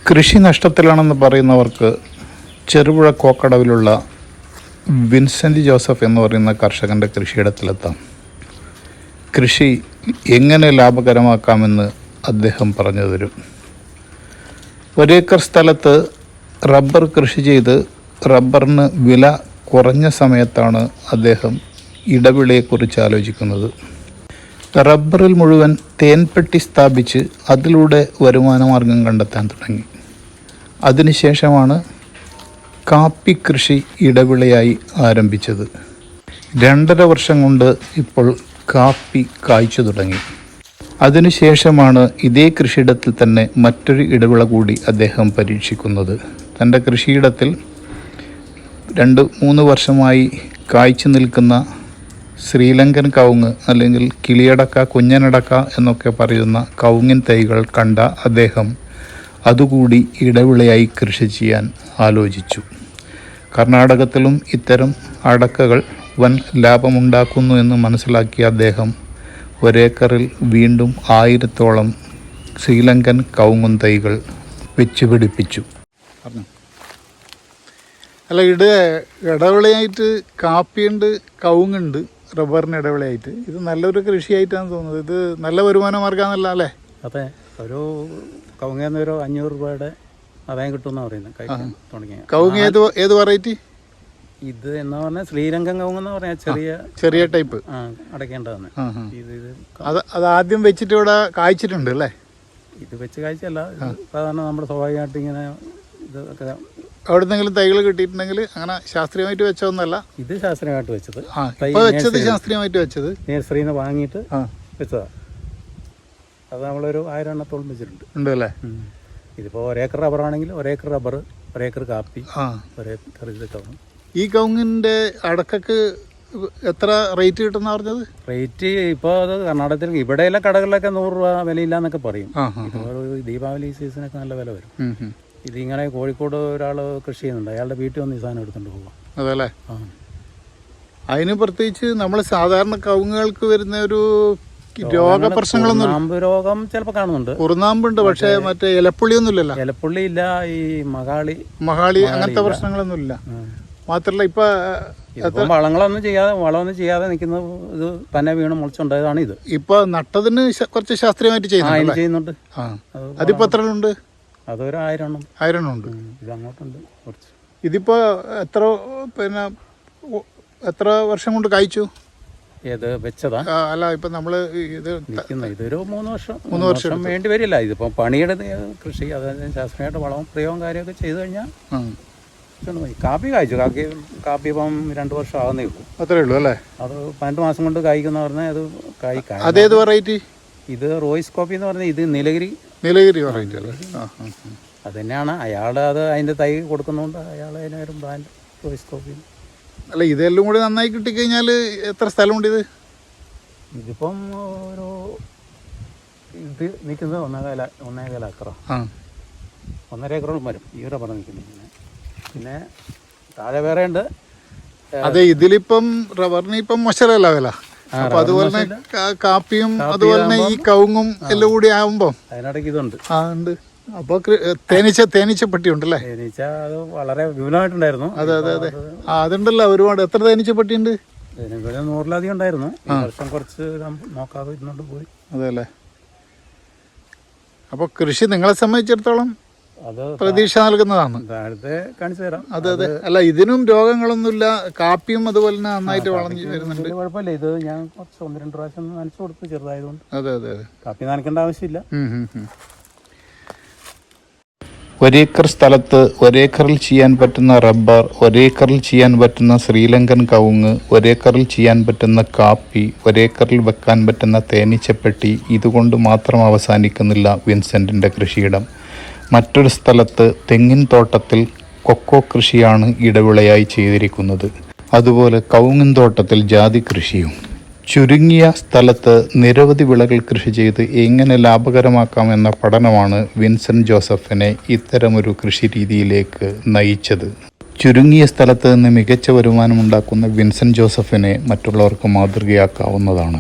കൃഷി നഷ്ടത്തിലാണെന്ന് പറയുന്നവർക്ക് Cherupuzha കോക്കടവിലുള്ള Vincent Joseph എന്ന് പറയുന്ന കർഷകൻ്റെ കൃഷിയിടത്തിലെത്താം. കൃഷി എങ്ങനെ ലാഭകരമാക്കാമെന്ന് അദ്ദേഹം പറഞ്ഞു തരും. ഒരേക്കർ സ്ഥലത്ത് റബ്ബർ കൃഷി ചെയ്ത് റബ്ബറിന് വില കുറഞ്ഞ സമയത്താണ് അദ്ദേഹം ഇടവിളയെക്കുറിച്ച് ആലോചിക്കുന്നത്. റബ്ബറിൽ മുഴുവൻ തേൻപെട്ടി സ്ഥാപിച്ച് അതിലൂടെ വരുമാനമാർഗം കണ്ടെത്താൻ തുടങ്ങി. അതിനുശേഷമാണ് കാപ്പി കൃഷി ഇടവിളയായി ആരംഭിച്ചത്. 2.5 വർഷം കൊണ്ട് ഇപ്പോൾ കാപ്പി കായ്ച്ചു തുടങ്ങി. അതിനുശേഷമാണ് ഇതേ കൃഷിയിടത്തിൽ തന്നെ മറ്റൊരു ഇടവിള കൂടി അദ്ദേഹം പരീക്ഷിക്കുന്നത്. തൻ്റെ കൃഷിയിടത്തിൽ 2-3 വർഷമായി കായ്ച്ചു നിൽക്കുന്ന ശ്രീലങ്കൻ കവുങ്ങ് അല്ലെങ്കിൽ കിളിയടക്ക, കുഞ്ഞനടക്ക എന്നൊക്കെ പറയുന്ന കവുങ്ങിൻ തൈകൾ കണ്ട അദ്ദേഹം അതുകൂടി ഇടവിളയായി കൃഷി ചെയ്യാൻ ആലോചിച്ചു. കർണാടകത്തിലും ഇത്തരം അടക്കകൾ വൻ ലാഭമുണ്ടാക്കുന്നു എന്ന് മനസ്സിലാക്കിയ അദ്ദേഹം ഒരേക്കറിൽ വീണ്ടും 1000-ഓളം ശ്രീലങ്കൻ കവുങ്ങും തൈകൾ വെച്ചുപിടിപ്പിച്ചു. അല്ല, ഇടവിളയായിട്ട് കാപ്പിയുണ്ട്, കവുങ്ങുണ്ട്, റബ്ബറിന് ഇടവിളയായിട്ട്. ഇത് നല്ലൊരു കൃഷിയായിട്ടാണ് തോന്നുന്നത്. ഇത് നല്ല വരുമാന മാർഗ്ഗമാണല്ലോ അല്ലേ? അതെ, ഒരു കവുങ്ങേന്ന് ഒരു 500 രൂപയുടെ ആദായം കിട്ടുമെന്നാണ് പറയുന്നത്. തുടങ്ങിയ കവുങ്ങ് ഏത് വെറൈറ്റി? ഇത് എന്നാ പറഞ്ഞാൽ ശ്രീലങ്കൻ കവുങ്ങെന്ന് പറഞ്ഞാൽ ചെറിയ ടൈപ്പ് അടയ്ക്കേണ്ടതാണ്. അത് ആദ്യം വെച്ചിട്ട് ഇവിടെ കായ്ച്ചിട്ടുണ്ട് അല്ലേ? ഇത് വെച്ച് കായ്ച്ചല്ല, സാധാരണ നമ്മുടെ സ്വാഭാവികമായിട്ട് ഇങ്ങനെ ഇതൊക്കെ എവിടെന്നെങ്കിലും തൈകൾ കിട്ടിയിട്ടുണ്ടെങ്കിൽ അങ്ങനെ ശാസ്ത്രീയമായിട്ട് വെച്ചതൊന്നല്ല. ഇത് ശാസ്ത്രീയമായിട്ട് വെച്ചത്. ശാസ്ത്രീയമായിട്ട് വെച്ചത് നഴ്സറിയിൽ നിന്ന് വാങ്ങിയിട്ട് വെച്ചതാ. അത് നമ്മളൊരു 1000 എണ്ണത്തോളം വെച്ചിട്ടുണ്ട് ഉണ്ട് അല്ലേ? ഇതിപ്പോൾ 1 ഏക്കർ റബ്ബറാണെങ്കിൽ 1 ഏക്കർ റബ്ബർ, 1 ഏക്കർ കാപ്പി, 1 ഏക്കർ ഇതൊക്കെ. ഈ കവുങ്ങിൻ്റെ അടക്കക്ക് എത്ര റേറ്റ് കിട്ടുന്ന പറഞ്ഞത്? റേറ്റ് ഇപ്പോൾ അത് കർണാടകത്തിൽ ഇവിടെയുള്ള കടകളിലൊക്കെ 100 രൂപ വിലയില്ലാന്നൊക്കെ പറയും. ഇപ്പോൾ ദീപാവലി സീസണൊക്കെ നല്ല വില വരും. ഇതിങ്ങനെ കോഴിക്കോട് ഒരാൾ കൃഷി ചെയ്യുന്നുണ്ട്, അയാളുടെ വീട്ടിൽ വന്ന് ഈ സാധനം എടുത്തുകൊണ്ട് പോകാം. അതല്ലേ? അതിന് പ്രത്യേകിച്ച് നമ്മൾ സാധാരണ കവുങ്ങുകൾക്ക് വരുന്ന ഒരു രോഗപ്രശ്നങ്ങളൊന്നും, കുറുനാമ്പ് രോഗം ചിലപ്പോൾ കാണുന്നുണ്ട്. കുറുനാമ്പുണ്ട്, പക്ഷേ മറ്റേ ഇലപ്പുള്ളിയൊന്നും ഇല്ലല്ലോ. ഇലപ്പുള്ളി ഇല്ല, ഈ മഹാളി അങ്ങനത്തെ പ്രശ്നങ്ങളൊന്നും ഇല്ല. മാത്രല്ല ഇപ്പം വളങ്ങളൊന്നും ചെയ്യാതെ നിൽക്കുന്ന ഇത് തന്നെ വീണ് മുളച്ചുണ്ടായതാണ് ഇത്. ഇപ്പൊ നട്ടതിന് കുറച്ച് ശാസ്ത്രീയമായിട്ട് ചെയ്യുന്നുണ്ട്. അതിപ്പോ എത്ര ഉണ്ട്? അതൊരു 1000 എണ്ണം ഉണ്ട്. ഇത് അങ്ങോട്ടുണ്ട് കുറച്ച്. ഇതിപ്പോ എത്ര വർഷം കൊണ്ട് കായ്ച്ചു? ഏത് വെച്ചതാ? അല്ല, ഇപ്പൊ നമ്മള് ഇതൊരു 3 വർഷം വേണ്ടി വരില്ല. ഇതിപ്പോ പണിയുടെ കൃഷി, അതായത് ശാസ്ത്രീയമായിട്ട് വളവും പ്രയോഗവും കാര്യമൊക്കെ ചെയ്തു കഴിഞ്ഞാൽ കാപ്പി കായ്ച്ചു. കാപ്പി ഇപ്പം 2 വർഷം ആകുന്നേ ഉള്ളൂ. അത്രേ ഉള്ളൂ അല്ലേ? അത് 12 മാസം കൊണ്ട് കായ്ക്കുന്ന പറഞ്ഞാൽ അത് കായ്ക്കാ. അതേത് വെറൈറ്റി? ഇത് റോയ്സ് കോപ്പി എന്ന് പറഞ്ഞാൽ ഇത് നീലഗിരി വെറൈറ്റി അല്ലേ? അത് തന്നെയാണ്. അയാൾ അതിൻ്റെ തൈ കൊടുക്കുന്നതുകൊണ്ട് അയാൾ അതിനൊരു ബ്രാൻഡ് റോയ്സ് കോപ്പി. അല്ല, ഇതെല്ലാം കൂടി നന്നായി കിട്ടിക്കഴിഞ്ഞാൽ എത്ര സ്ഥലമുണ്ട് ഇത്? ഇതിപ്പം ഒരു ഇത് നിൽക്കുന്നത് 1.25 ഏക്കറ, 1.5 ഏക്കറോളം വരും ഈ റബ്ബർ നിൽക്കുന്നത്. പിന്നെ താഴെ വേറെ ഉണ്ട്. അതെ, ഇതിലിപ്പം റബ്ബറിന് ഇപ്പം മോശമല്ല വില. അപ്പൊ അതുപോലെ തന്നെ കാപ്പിയും അതുപോലെ തന്നെ ഈ കവുങ്ങും എല്ലാം കൂടി ആവുമ്പോ അതിനിടയ്ക്ക് ഇതുണ്ട്. ഉണ്ട്. അപ്പൊ തേനീച്ചപ്പെട്ടി ഉണ്ടല്ലേ? തേനീച്ച അത് വളരെ വിപുലമായിട്ടുണ്ടായിരുന്നു. അതെ. അതുണ്ടല്ലോ ഒരുപാട്. എത്ര തേനീച്ചപ്പെട്ടി ഉണ്ട്? 100-ലധികം ഉണ്ടായിരുന്നു. ഈ വർഷം കുറച്ച് നോക്കാതെ ഇരുന്നോണ്ട് പോയി. അതെ അല്ലേ? അപ്പൊ കൃഷി നിങ്ങളെ സംബന്ധിച്ചിടത്തോളം അത് പ്രതീക്ഷ നൽകുന്നതാണ്. കാണിച്ചു തരാം. അതെ. അല്ല, ഇതിനും രോഗങ്ങളൊന്നുമില്ല. കാപ്പിയും അതുപോലെ തന്നെ നന്നായിട്ട് വളർന്നു വരുന്നുണ്ട്. കുഴപ്പമില്ല. ഇത് ഞാൻ കുറച്ച് 1-2 പ്രാവശ്യം നനച്ചു കൊടുത്ത് ചെറുതായതുകൊണ്ട്. അതെ. കാപ്പി നനയ്ക്കേണ്ട ആവശ്യമില്ല. ഒരേക്കർ സ്ഥലത്ത് 1 ഏക്കറിൽ ചെയ്യാൻ പറ്റുന്ന റബ്ബർ, 1 ഏക്കറിൽ ചെയ്യാൻ പറ്റുന്ന ശ്രീലങ്കൻ കവുങ്ങ്, 1 ഏക്കറിൽ ചെയ്യാൻ പറ്റുന്ന കാപ്പി, 1 ഏക്കറിൽ വെക്കാൻ പറ്റുന്ന തേനീച്ചപ്പെട്ടി, ഇതുകൊണ്ട് മാത്രം അവസാനിക്കുന്നില്ല വിൻസെൻ്റിൻ്റെ കൃഷിയിടം. മറ്റൊരു സ്ഥലത്ത് തെങ്ങിൻ തോട്ടത്തിൽ കൊക്കോ കൃഷിയാണ് ഇടവിളയായി ചെയ്തിരിക്കുന്നത്. അതുപോലെ കവുങ്ങിൻ തോട്ടത്തിൽ ജാതി കൃഷിയും. ചുരുങ്ങിയ സ്ഥലത്ത് നിരവധി വിളകൾ കൃഷി ചെയ്ത് എങ്ങനെ ലാഭകരമാക്കാമെന്ന പഠനമാണ് വിൻസെൻ്റ് ജോസഫിനെ ഇത്തരമൊരു കൃഷി രീതിയിലേക്ക് നയിച്ചത്. ചുരുങ്ങിയ സ്ഥലത്ത് നിന്ന് മികച്ച വരുമാനമുണ്ടാക്കുന്ന വിൻസെൻ്റ് ജോസഫിനെ മറ്റുള്ളവർക്ക് മാതൃകയാക്കാവുന്നതാണ്.